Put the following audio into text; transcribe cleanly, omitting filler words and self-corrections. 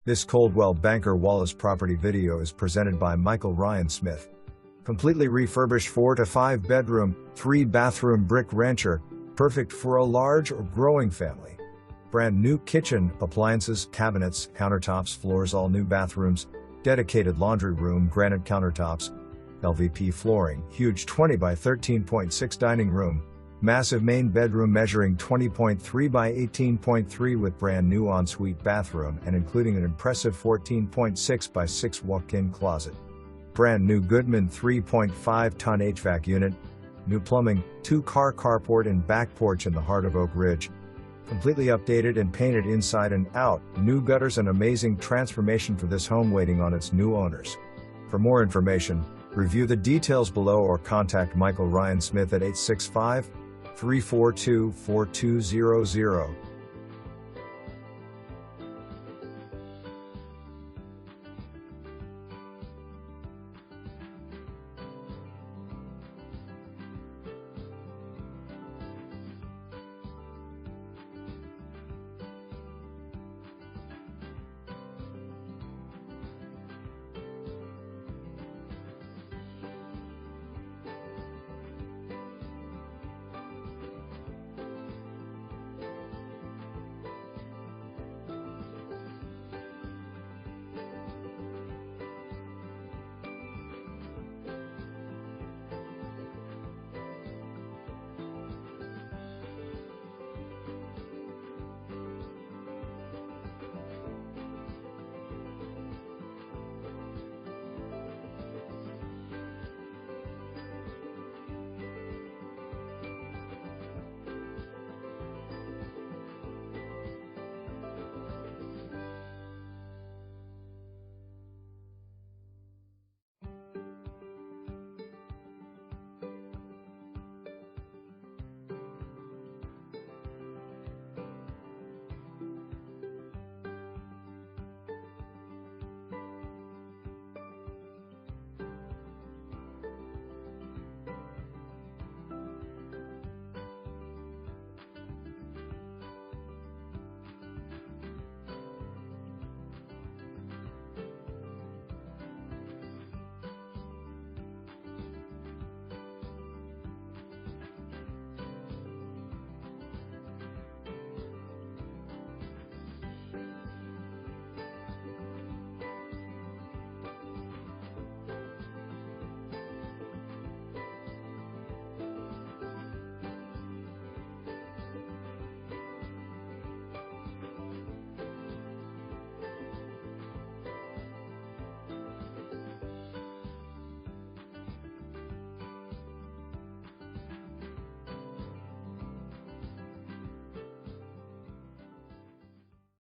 This Coldwell Banker Wallace property video is presented by Michael Ryan Smith. Completely refurbished 4 to 5 bedroom, 3 bathroom brick rancher, perfect for a large or growing family. Brand new kitchen, appliances, cabinets, countertops, floors, all new bathrooms, dedicated laundry room, granite countertops, LVP flooring, huge 20 by 13.6 dining room, massive main bedroom measuring 20.3 by 18.3 with brand new ensuite bathroom and including an impressive 14.6 by 6 walk-in closet. Brand new Goodman 3.5-ton HVAC unit, new plumbing, 2-car carport and back porch in the heart of Oak Ridge. Completely updated and painted inside and out, new gutters, and amazing transformation for this home waiting on its new owners. For more information, review the details below or contact Michael Ryan Smith at 865-342-4200.